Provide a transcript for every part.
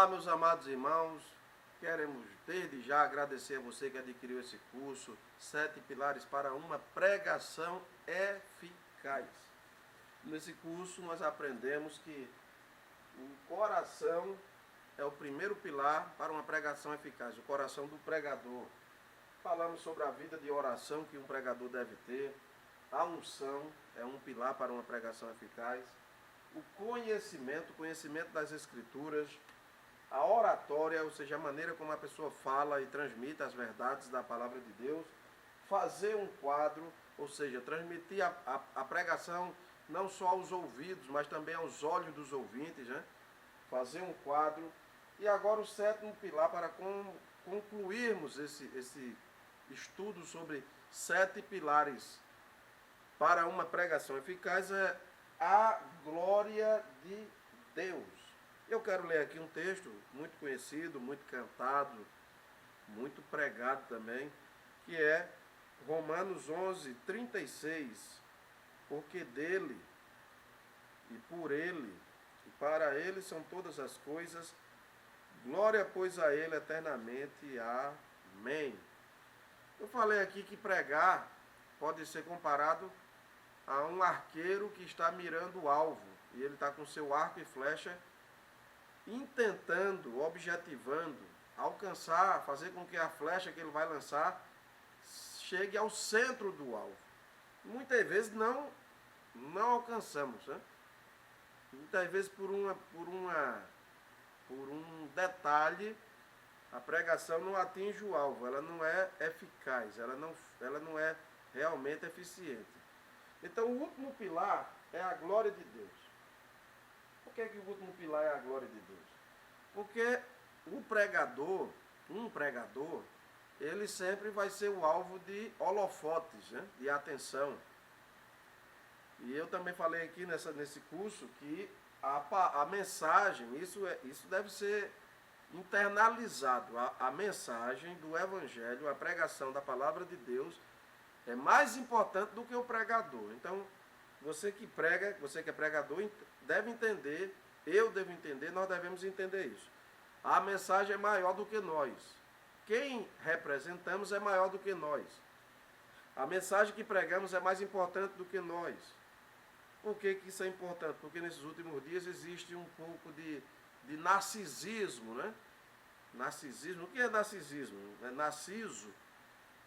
Olá, meus amados irmãos, queremos desde já agradecer a você que adquiriu esse curso, 7 pilares para uma pregação eficaz. Nesse curso nós aprendemos que o coração é o primeiro pilar para uma pregação eficaz, o coração do pregador. Falamos sobre a vida de oração que um pregador deve ter, a unção é um pilar para uma pregação eficaz, o conhecimento das Escrituras, a oratória, ou seja, a maneira como a pessoa fala e transmite as verdades da palavra de Deus, fazer um quadro, ou seja, transmitir a pregação não só aos ouvidos, mas também aos olhos dos ouvintes, né? Fazer um quadro. E agora o sétimo pilar para concluirmos esse estudo sobre 7 pilares para uma pregação eficaz é a glória de Deus. Eu quero ler aqui um texto muito conhecido, muito cantado, muito pregado também, que é Romanos 11, 36. Porque dele, e por ele, e para ele são todas as coisas, glória pois a ele eternamente. Amém. Eu falei aqui que pregar pode ser comparado a um arqueiro que está mirando o alvo, e ele está com seu arco e flecha, intentando, objetivando, alcançar, fazer com que a flecha que ele vai lançar chegue ao centro do alvo. Muitas vezes não alcançamos, né? Muitas vezes por um detalhe, a pregação não atinge o alvo, ela não é eficaz, ela não é realmente eficiente. Então o último pilar é a glória de Deus. Por que o último pilar é a glória de Deus? Porque um pregador, ele sempre vai ser o alvo de holofotes, né? De atenção. E eu também falei aqui nesse curso que a mensagem, isso deve ser internalizado. A mensagem do Evangelho, a pregação da palavra de Deus, é mais importante do que o pregador. Então, você que prega, você que é pregador, deve entender, eu devo entender, nós devemos entender isso. A mensagem é maior do que nós. Quem representamos é maior do que nós. A mensagem que pregamos é mais importante do que nós. Por que isso é importante? Porque nesses últimos dias existe um pouco de narcisismo, né? Narcisismo. O que é narcisismo? Narciso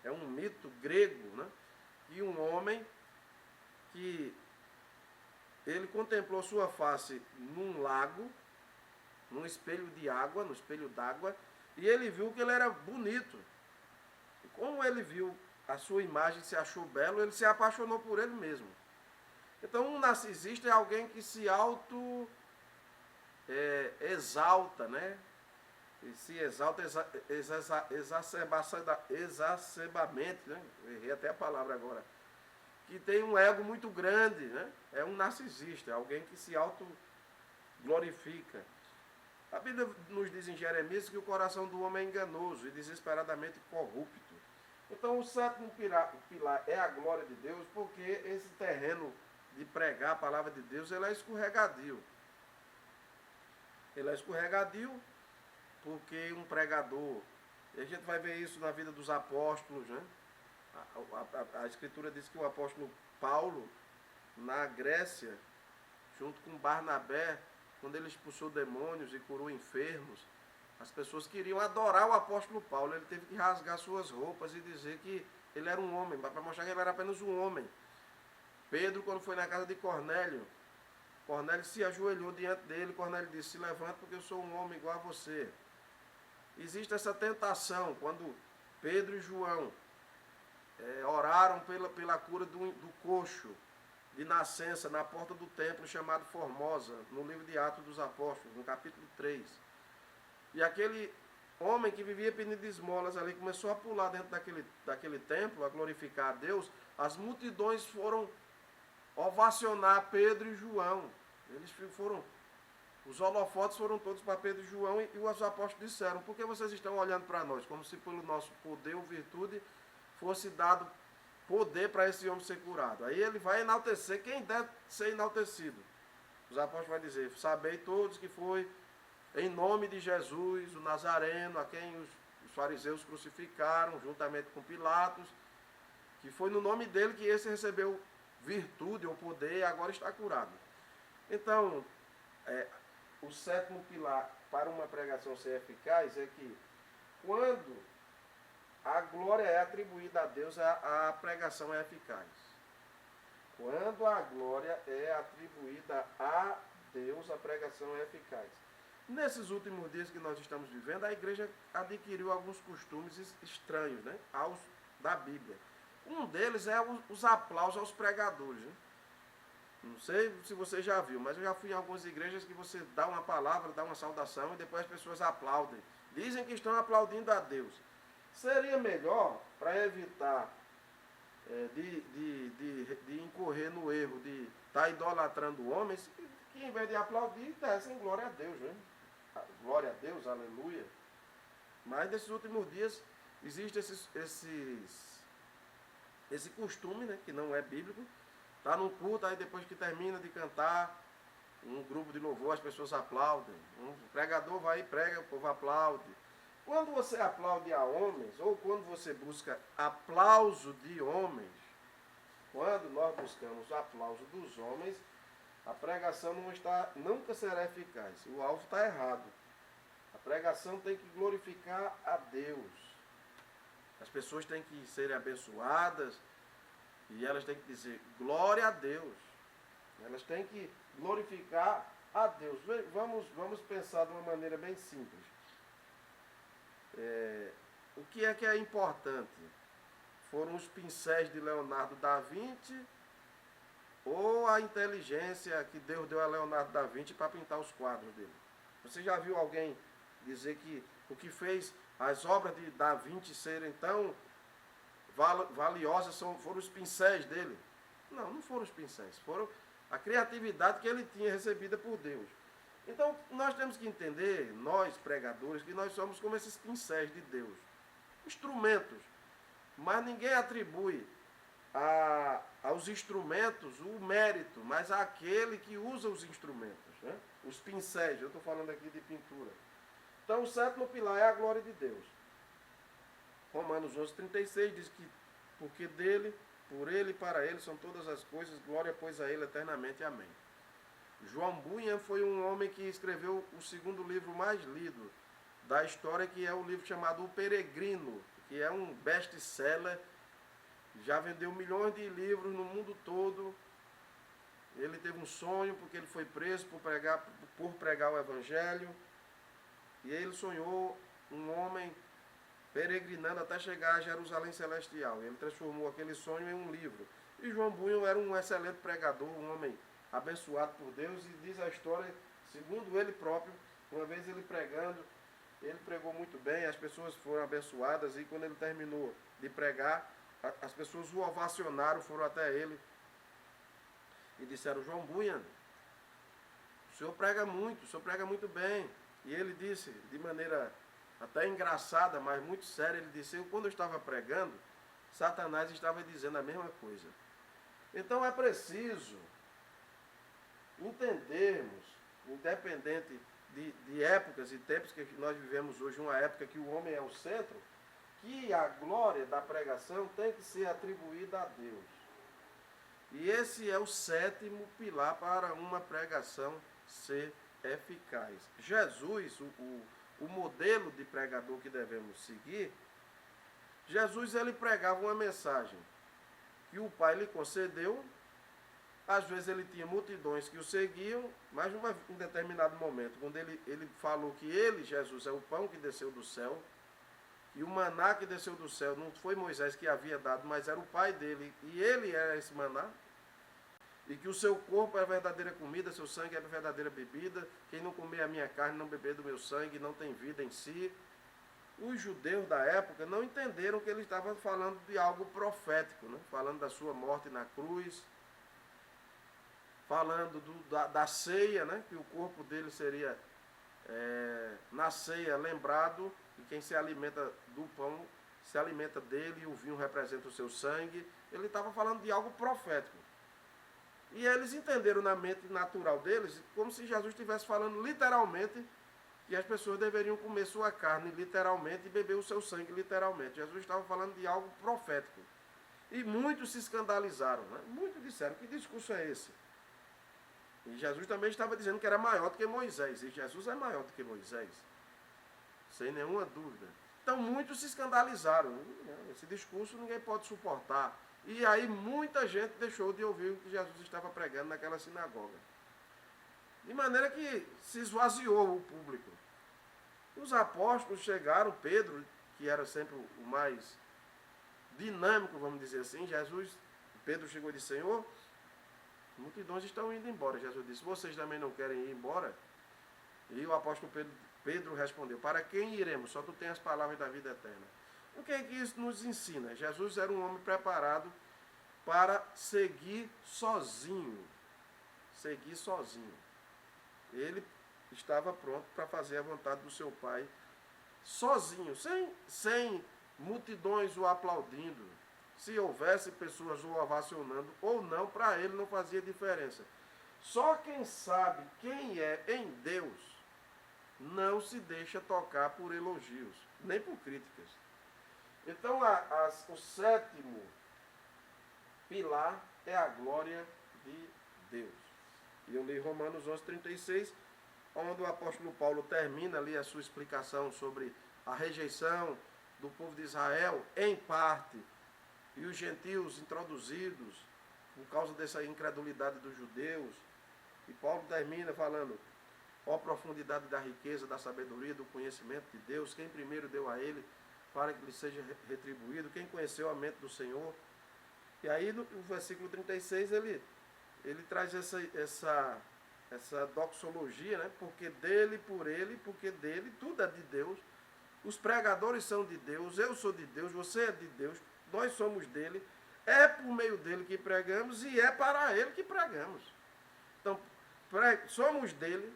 é um mito grego, né? E um homem que ele contemplou sua face num lago, num espelho de água, no espelho d'água, e ele viu que ele era bonito. E como ele viu a sua imagem, se achou belo, ele se apaixonou por ele mesmo. Então, um narcisista é alguém que se exalta, né? E se exalta exacerbamente, né? Errei até a palavra agora. Que tem um ego muito grande, né? É um narcisista, é alguém que se autoglorifica. A Bíblia nos diz em Jeremias que o coração do homem é enganoso e desesperadamente corrupto. Então o sétimo pilar é a glória de Deus, porque esse terreno de pregar a palavra de Deus, ele é escorregadio. Ele é escorregadio porque um pregador, e a gente vai ver isso na vida dos apóstolos, né? A Escritura diz que o apóstolo Paulo, na Grécia, junto com Barnabé, quando ele expulsou demônios e curou enfermos, as pessoas queriam adorar o apóstolo Paulo. Ele teve que rasgar suas roupas e dizer que ele era um homem, para mostrar que ele era apenas um homem. Pedro, quando foi na casa de Cornélio, Cornélio se ajoelhou diante dele. Cornélio disse: se levanta porque eu sou um homem igual a você. Existe essa tentação, quando Pedro e João oraram pela cura do coxo de nascença na porta do templo chamado Formosa, no livro de Atos dos Apóstolos, no capítulo 3. E aquele homem que vivia pedindo esmolas ali começou a pular dentro daquele templo, a glorificar a Deus. As multidões foram ovacionar Pedro e João. Os holofotes foram todos para Pedro e João, e os apóstolos disseram: por que vocês estão olhando para nós? Como se pelo nosso poder ou virtude fosse dado poder para esse homem ser curado. Aí ele vai enaltecer quem deve ser enaltecido. Os apóstolos vão dizer: sabei todos que foi em nome de Jesus, o Nazareno, a quem os fariseus crucificaram, juntamente com Pilatos, que foi no nome dele que esse recebeu virtude ou poder e agora está curado. Então, o sétimo pilar para uma pregação ser eficaz é que quando a glória é atribuída a Deus, a pregação é eficaz. Quando a glória é atribuída a Deus, a pregação é eficaz. Nesses últimos dias que nós estamos vivendo, a igreja adquiriu alguns costumes estranhos, né, da Bíblia. Um deles é os aplausos aos pregadores. Né? Não sei se você já viu, mas eu já fui em algumas igrejas que você dá uma palavra, dá uma saudação e depois as pessoas aplaudem. Dizem que estão aplaudindo a Deus. Seria melhor, para evitar de incorrer no erro de estar idolatrando homens, que em vez de aplaudir, dessem glória a Deus. Né? Glória a Deus, aleluia. Mas nesses últimos dias existe esse costume, né, que não é bíblico. Está num culto, aí depois que termina de cantar um grupo de louvor, as pessoas aplaudem. Um pregador vai e prega, o povo aplaude. Quando você aplaude a homens, ou quando você busca aplauso de homens, quando nós buscamos o aplauso dos homens, a pregação nunca será eficaz. O alvo está errado. A pregação tem que glorificar a Deus. As pessoas têm que serem abençoadas e elas têm que dizer glória a Deus. Elas têm que glorificar a Deus. Vamos pensar de uma maneira bem simples. O que é importante? Foram os pincéis de Leonardo da Vinci ou a inteligência que Deus deu a Leonardo da Vinci para pintar os quadros dele? Você já viu alguém dizer que o que fez as obras de Da Vinci serem tão valiosas foram os pincéis dele? Não foram os pincéis, foram a criatividade que ele tinha recebida por Deus. Então, nós temos que entender, nós pregadores, que nós somos como esses pincéis de Deus. Instrumentos. Mas ninguém atribui aos instrumentos o mérito, mas àquele que usa os instrumentos. Né? Os pincéis, eu estou falando aqui de pintura. Então, o sétimo pilar é a glória de Deus. Romanos 11:36 diz que porque dele, por ele e para ele são todas as coisas, glória pois a ele eternamente. Amém. João Bunyan foi um homem que escreveu o segundo livro mais lido da história, que é o livro chamado O Peregrino, que é um best-seller, já vendeu milhões de livros no mundo todo. Ele teve um sonho porque ele foi preso por pregar o Evangelho, e ele sonhou um homem peregrinando até chegar a Jerusalém Celestial. Ele transformou aquele sonho em um livro. E João Bunyan era um excelente pregador, um homem abençoado por Deus, e diz a história, segundo ele próprio, uma vez ele pregando, ele pregou muito bem, as pessoas foram abençoadas, e quando ele terminou de pregar, as pessoas o ovacionaram, foram até ele e disseram: João Bunyan, o senhor prega muito bem. E ele disse, de maneira até engraçada, mas muito séria, ele disse: quando eu estava pregando, Satanás estava dizendo a mesma coisa. Então é preciso entendermos, independente de épocas e tempos que nós vivemos hoje, uma época que o homem é o centro, que a glória da pregação tem que ser atribuída a Deus. E esse é o sétimo pilar para uma pregação ser eficaz. Jesus, o modelo de pregador que devemos seguir, Jesus ele pregava uma mensagem que o Pai lhe concedeu. Às vezes ele tinha multidões que o seguiam, mas em determinado momento, quando ele falou que ele, Jesus, é o pão que desceu do céu, e o maná que desceu do céu não foi Moisés que havia dado, mas era o Pai dele, e ele era esse maná, e que o seu corpo é a verdadeira comida, seu sangue é a verdadeira bebida, quem não comer a minha carne, não beber do meu sangue, não tem vida em si. Os judeus da época não entenderam que ele estava falando de algo profético, né? Falando da sua morte na cruz, falando da ceia, né? Que o corpo dele seria, na ceia, lembrado, e quem se alimenta do pão se alimenta dele, e o vinho representa o seu sangue. Ele estava falando de algo profético. E eles entenderam na mente natural deles, como se Jesus estivesse falando literalmente que as pessoas deveriam comer sua carne literalmente e beber o seu sangue literalmente. Jesus estava falando de algo profético. E muitos se escandalizaram, né? Muitos disseram, que discurso é esse? E Jesus também estava dizendo que era maior do que Moisés. E Jesus é maior do que Moisés, sem nenhuma dúvida. Então muitos se escandalizaram. Esse discurso ninguém pode suportar. E aí muita gente deixou de ouvir o que Jesus estava pregando naquela sinagoga. De maneira que se esvaziou o público. Os apóstolos chegaram, Pedro, que era sempre o mais dinâmico, vamos dizer assim, Pedro chegou e disse, Senhor, multidões estão indo embora. Jesus disse, vocês também não querem ir embora? E o apóstolo Pedro respondeu, para quem iremos? Só tu tens as palavras da vida eterna. O que é que isso nos ensina? Jesus era um homem preparado para seguir sozinho. Seguir sozinho. Ele estava pronto para fazer a vontade do seu Pai sozinho, sem multidões o aplaudindo. Se houvesse pessoas o ovacionando ou não, para ele não fazia diferença. Só quem sabe quem é em Deus não se deixa tocar por elogios, nem por críticas. Então, o sétimo pilar é a glória de Deus. E eu li Romanos 11:36, onde o apóstolo Paulo termina ali a sua explicação sobre a rejeição do povo de Israel, em parte, e os gentios introduzidos por causa dessa incredulidade dos judeus. E Paulo termina falando, ó profundidade da riqueza, da sabedoria, do conhecimento de Deus, quem primeiro deu a ele, para que lhe seja retribuído, quem conheceu a mente do Senhor. E aí no versículo 36 ele traz essa doxologia, né? Porque dele, por ele, porque dele, tudo é de Deus. Os pregadores são de Deus, eu sou de Deus, você é de Deus, nós somos dele, é por meio dele que pregamos e é para ele que pregamos. Então, somos dele,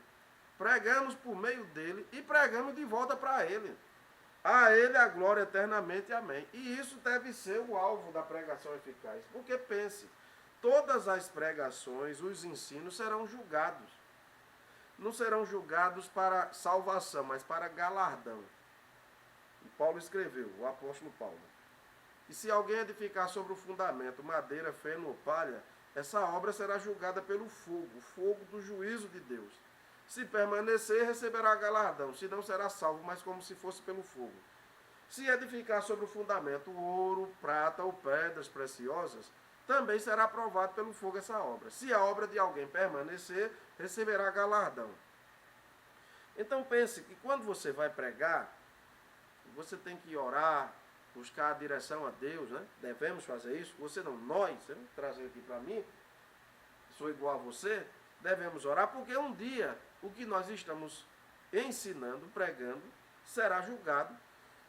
pregamos por meio dele e pregamos de volta para ele. A ele a glória eternamente, amém. E isso deve ser o alvo da pregação eficaz. Porque pense, todas as pregações, os ensinos serão julgados. Não serão julgados para salvação, mas para galardão. E Paulo escreveu, o apóstolo Paulo, e se alguém edificar sobre o fundamento, madeira, feno ou palha, essa obra será julgada pelo fogo, o fogo do juízo de Deus. Se permanecer, receberá galardão, se não será salvo, mas como se fosse pelo fogo. Se edificar sobre o fundamento ouro, prata ou pedras preciosas, também será provado pelo fogo essa obra. Se a obra de alguém permanecer, receberá galardão. Então pense que quando você vai pregar, você tem que orar, buscar a direção a Deus, né? Devemos fazer isso. Você não, nós, você não trazer aqui para mim, sou igual a você, devemos orar, porque um dia o que nós estamos ensinando, pregando, será julgado.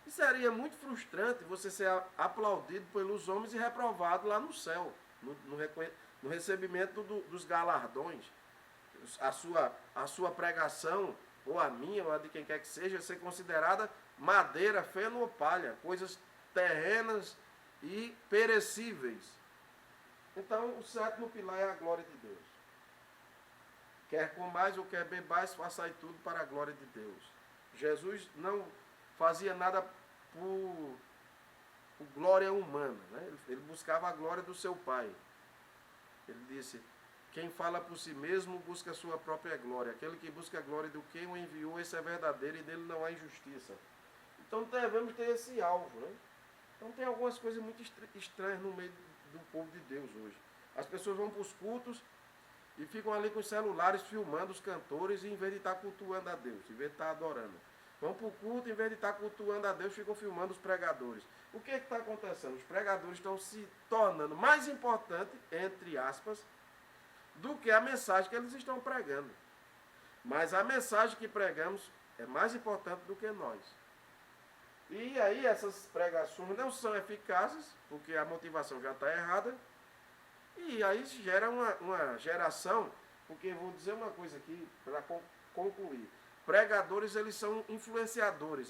E seria muito frustrante você ser aplaudido pelos homens e reprovado lá no céu, no recebimento dos galardões. A sua pregação, ou a minha, ou a de quem quer que seja, ser considerada madeira, feno ou palha, coisas terrenas e perecíveis. Então, o sétimo pilar é a glória de Deus. Quer comais ou quer bebais, façai tudo para a glória de Deus. Jesus não fazia nada por glória humana, né? Ele buscava a glória do seu Pai. Ele disse, quem fala por si mesmo busca a sua própria glória. Aquele que busca a glória do quem o enviou, esse é verdadeiro e nele não há injustiça. Então devemos ter esse alvo, né? Então tem algumas coisas muito estranhas no meio do povo de Deus hoje. As pessoas vão para os cultos e ficam ali com os celulares filmando os cantores, e em vez de estar cultuando a Deus, em vez de estar adorando. Vão para o culto, em vez de estar cultuando a Deus, ficam filmando os pregadores. O que está acontecendo? Os pregadores estão se tornando mais importantes, entre aspas, do que a mensagem que eles estão pregando. Mas a mensagem que pregamos é mais importante do que nós. E aí essas pregações não são eficazes, porque a motivação já está errada. E aí gera uma geração, porque eu vou dizer uma coisa aqui para concluir. Pregadores, eles são influenciadores,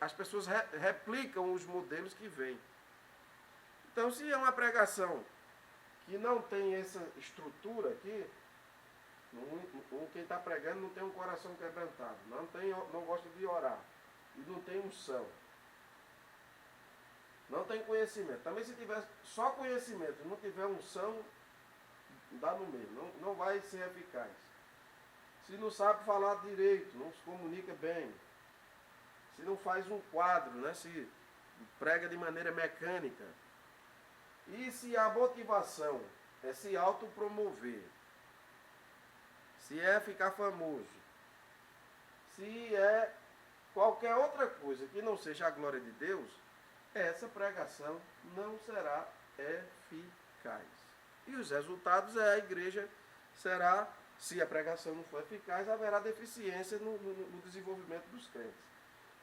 as pessoas replicam os modelos que vêm. Então, se é uma pregação que não tem essa estrutura aqui, Quem está pregando não tem um coração quebrantado, não gosta de orar, e não tem unção, não tem conhecimento. Também se tiver só conhecimento e não tiver unção, dá no meio, não vai ser eficaz. Se não sabe falar direito, não se comunica bem, se não faz um quadro, né? Se prega de maneira mecânica, e se a motivação é se autopromover, se é ficar famoso, se é qualquer outra coisa que não seja a glória de Deus, essa pregação não será eficaz. E os resultados é a igreja será, se a pregação não for eficaz, haverá deficiência no desenvolvimento dos crentes.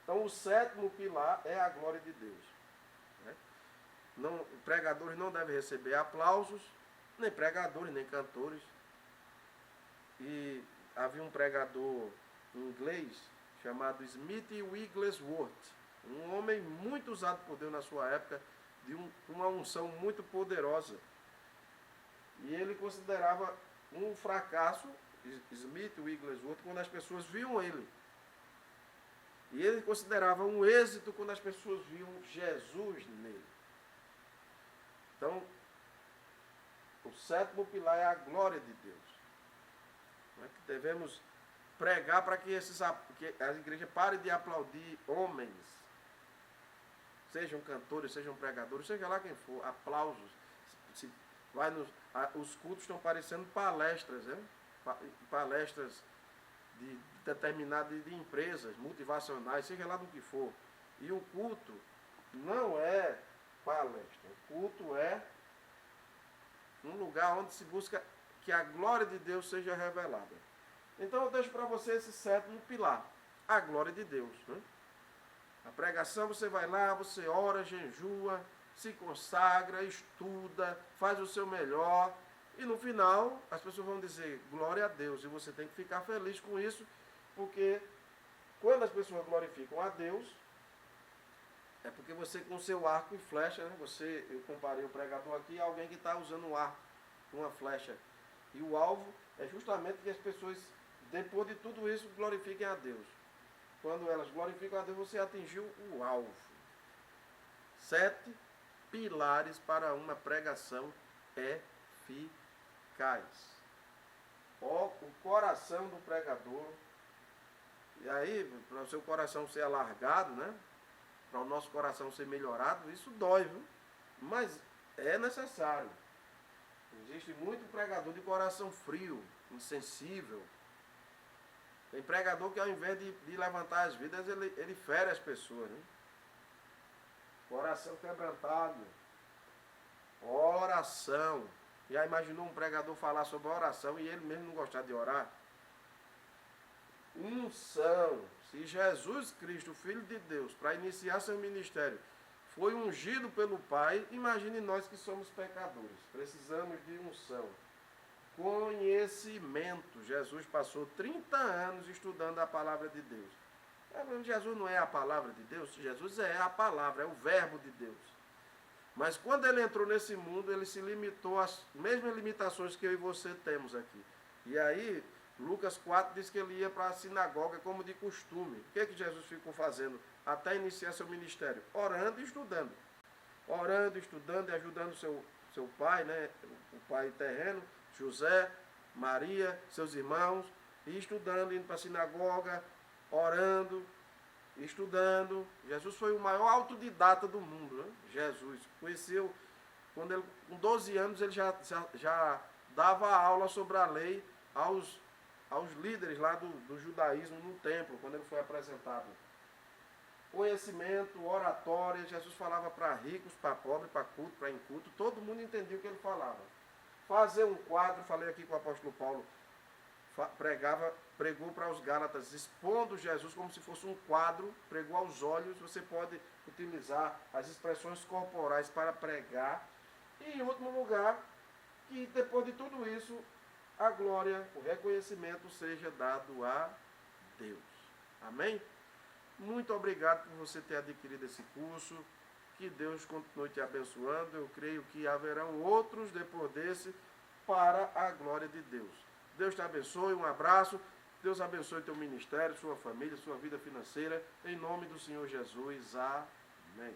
Então o sétimo pilar é a glória de Deus. Pregadores não devem receber aplausos, nem pregadores, nem cantores. E havia um pregador inglês chamado Smith Wigglesworth, um homem muito usado por Deus na sua época, de uma unção muito poderosa. E ele considerava um fracasso, Smith Wigglesworth, quando as pessoas viam ele. E ele considerava um êxito quando as pessoas viam Jesus nele. Então, o sétimo pilar é a glória de Deus. Que devemos pregar para que a igreja pare de aplaudir homens, sejam cantores, sejam pregadores, seja lá quem for, aplausos. Os cultos estão parecendo palestras, né? Palestras de determinadas de empresas motivacionais, seja lá do que for. E o culto não é palestra. O culto é um lugar onde se busca que a glória de Deus seja revelada. Então eu deixo para você esse sétimo pilar, a glória de Deus. Né? A pregação, você vai lá, você ora, jejua, se consagra, estuda, faz o seu melhor, e no final as pessoas vão dizer glória a Deus, e você tem que ficar feliz com isso, porque quando as pessoas glorificam a Deus, é porque você com seu arco e flecha, né? Eu comparei o pregador aqui a alguém que está usando um arco, uma flecha. E o alvo é justamente que as pessoas, depois de tudo isso, glorifiquem a Deus. Quando elas glorificam a Deus, você atingiu o alvo. 7 pilares para uma pregação eficaz. O coração do pregador. E aí, para o seu coração ser alargado, né? Para o nosso coração ser melhorado, isso dói, viu? Mas é necessário. Existe muito pregador de coração frio, insensível. Tem pregador que ao invés de levantar as vidas, ele fere as pessoas. Né? Coração quebrantado. Oração. Já imaginou um pregador falar sobre oração e ele mesmo não gostar de orar? Unção. Se Jesus Cristo, Filho de Deus, para iniciar seu ministério, foi ungido pelo Pai, imagine nós que somos pecadores. Precisamos de unção. Conhecimento. Jesus passou 30 anos estudando a palavra de Deus. Jesus não é a palavra de Deus? Jesus é a palavra, é o verbo de Deus. Mas quando ele entrou nesse mundo, ele se limitou às mesmas limitações que eu e você temos aqui. E aí, Lucas 4 diz que ele ia para a sinagoga como de costume. O que Jesus ficou fazendo até iniciar seu ministério? Orando e estudando. Orando, estudando e ajudando seu pai, né? O pai terreno, José, Maria, seus irmãos, e estudando, indo para a sinagoga, orando, estudando. Jesus foi o maior autodidata do mundo, né? Jesus conheceu, quando ele, com 12 anos, ele já dava aula sobre a lei aos líderes lá do judaísmo no templo, quando ele foi apresentado. Conhecimento, oratória, Jesus falava para ricos, para pobres, para culto, para inculto, todo mundo entendia o que ele falava. Fazer um quadro, falei aqui com o apóstolo Paulo, pregou para os Gálatas, expondo Jesus como se fosse um quadro, pregou aos olhos. Você pode utilizar as expressões corporais para pregar. E em último lugar, que depois de tudo isso, a glória, o reconhecimento seja dado a Deus. Amém? Muito obrigado por você ter adquirido esse curso. Que Deus continue te abençoando. Eu creio que haverão outros depois desse para a glória de Deus. Deus te abençoe, um abraço. Deus abençoe teu ministério, sua família, sua vida financeira. Em nome do Senhor Jesus. Amém.